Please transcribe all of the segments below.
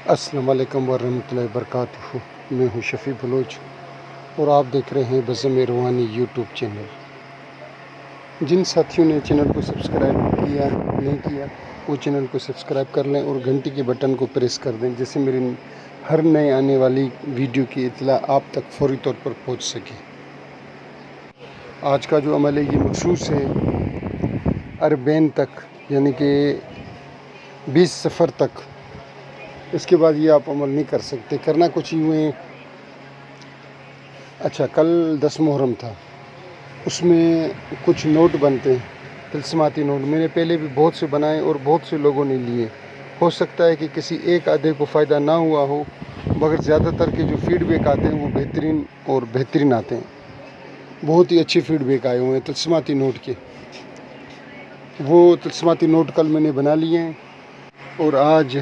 السلام علیکم ورحمۃ اللہ وبرکاتہ۔ میں ہوں شفیع بلوچ اور آپ دیکھ رہے ہیں بزم روحانی یوٹیوب چینل۔ جن ساتھیوں نے چینل کو سبسکرائب نہیں کیا وہ چینل کو سبسکرائب کر لیں اور گھنٹی کے بٹن کو پریس کر دیں، جس سے میری ہر نئے آنے والی ویڈیو کی اطلاع آپ تک فوری طور پر پہنچ سکے۔ آج کا جو عمل ہے یہ مخصوص ہے عربین تک، یعنی کہ 20 سفر تک۔ اس کے بعد یہ آپ عمل نہیں کر سکتے۔ کرنا کچھ یوں ہے، اچھا کل 10 محرم تھا، اس میں کچھ نوٹ بنتے ہیں، طلسماتی نوٹ۔ میں نے پہلے بھی بہت سے بنائے اور بہت سے لوگوں نے لیے۔ ہو سکتا ہے کہ کسی ایک آدھے کو فائدہ نہ ہوا ہو، مگر زیادہ تر کے جو فیڈ بیک آتے ہیں وہ بہترین آتے ہیں۔ بہت ہی اچھے فیڈ بیک آئے ہوئے ہیں طلسماتی نوٹ کے۔ وہ طلسماتی نوٹ کل میں نے بنا لیے ہیں، اور آج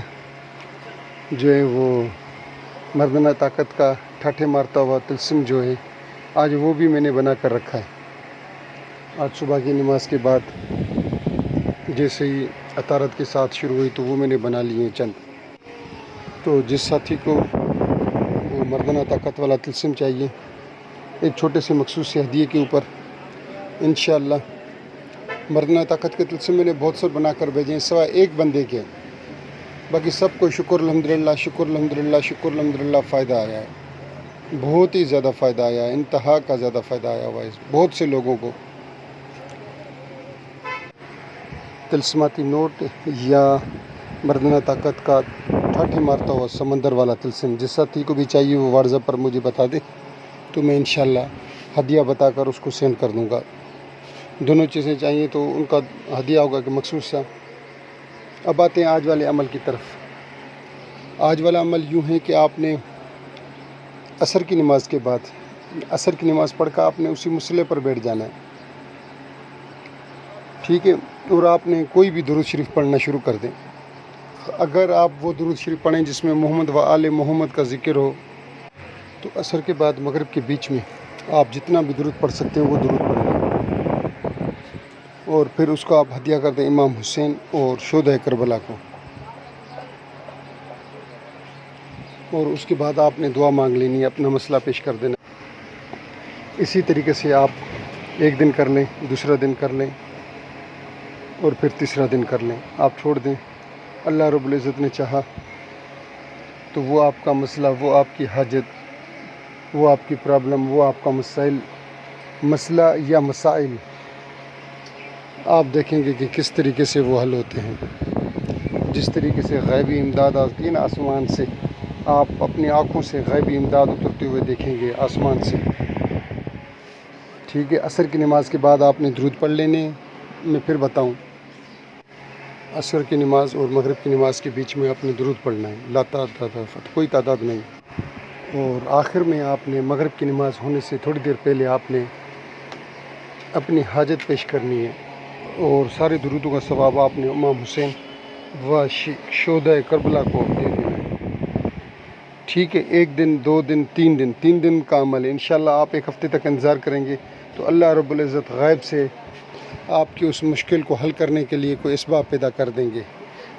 جو ہے وہ مردانہ طاقت کا ٹھاٹھے مارتا ہوا طلسم جو ہے، آج وہ بھی میں نے بنا کر رکھا ہے۔ آج صبح کی نماز کے بعد جیسے ہی اطارت کے ساتھ شروع ہوئی تو وہ میں نے بنا لیے ہیں چند۔ تو جس ساتھی کو وہ مردانہ طاقت والا طلسم چاہیے، ایک چھوٹے سے مخصوص ہدیے کے اوپر انشاءاللہ مردانہ طاقت کے طلسم میں نے بہت سے بنا کر بھیجے ہیں، سوائے ایک بندے کے۔ باقی سب کو شکر الحمدللہ، شکر الحمدللہ، شکر الحمدللہ فائدہ آیا ہے، بہت ہی زیادہ فائدہ آیا ہے، انتہا کا زیادہ فائدہ آیا ہوا ہے بہت سے لوگوں کو۔ طلسماتی نوٹ یا مردانہ طاقت کا ٹھاٹھے مارتا ہوا سمندر والا طلسم، جس ساتھی کو بھی چاہیے وہ واٹس ایپ پر مجھے بتا دے، تو میں انشاءاللہ ہدیہ بتا کر اس کو سینڈ کر دوں گا۔ دونوں چیزیں چاہیے تو ان کا ہدیہ ہوگا کہ مخصوص سا۔ اب آتے ہیں آج والے عمل کی طرف۔ آج والا عمل یوں ہے کہ آپ نے عصر کی نماز کے بعد، عصر کی نماز پڑھ کر آپ نے اسی مصلی پر بیٹھ جانا ہے، ٹھیک ہے؟ اور آپ نے کوئی بھی درود شریف پڑھنا شروع کر دیں۔ اگر آپ وہ درود شریف پڑھیں جس میں محمد و آل محمد کا ذکر ہو، تو عصر کے بعد مغرب کے بیچ میں آپ جتنا بھی درود پڑھ سکتے ہیں وہ درود پڑھیں، اور پھر اس کو آپ ہدیہ کر دیں امام حسین اور شہدائے کربلا کو۔ اور اس کے بعد آپ نے دعا مانگ لینی ہے، اپنا مسئلہ پیش کر دینا۔ اسی طریقے سے آپ ایک دن کر لیں، دوسرا دن کر لیں، اور پھر تیسرا دن کر لیں۔ آپ چھوڑ دیں، اللہ رب العزت نے چاہا تو وہ آپ کا مسئلہ، وہ آپ کی حاجت، وہ آپ کی پرابلم، وہ آپ کا مسئلہ یا مسائل، آپ دیکھیں گے کہ کس طریقے سے وہ حل ہوتے ہیں۔ جس طریقے سے غیبی امداد آتی ہے نا آسمان سے، آپ اپنی آنکھوں سے غیبی امداد اترتے ہوئے دیکھیں گے آسمان سے، ٹھیک ہے؟ عصر کی نماز کے بعد آپ نے درود پڑھ لینے۔ میں پھر بتاؤں، عصر کی نماز اور مغرب کی نماز کے بیچ میں آپ نے درود پڑھنا ہے، لا تعداد، کوئی تعداد نہیں۔ اور آخر میں آپ نے مغرب کی نماز ہونے سے تھوڑی دیر پہلے آپ نے اپنی حاجت پیش کرنی ہے، اور سارے درودوں کا ثواب آپ نے امام حسین و شہدائے کربلا کو دے دینا ہے، ٹھیک ہے؟ 1 دن، 2 دن، 3 دن کا عمل ہے۔ انشاءاللہ آپ 1 ہفتے تک انتظار کریں گے تو اللہ رب العزت غیب سے آپ کی اس مشکل کو حل کرنے کے لیے کوئی اسباب پیدا کر دیں گے۔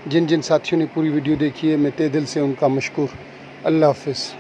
جن ساتھیوں نے پوری ویڈیو دیکھی ہے، میں تہ دل سے ان کا مشکور۔ اللہ حافظ۔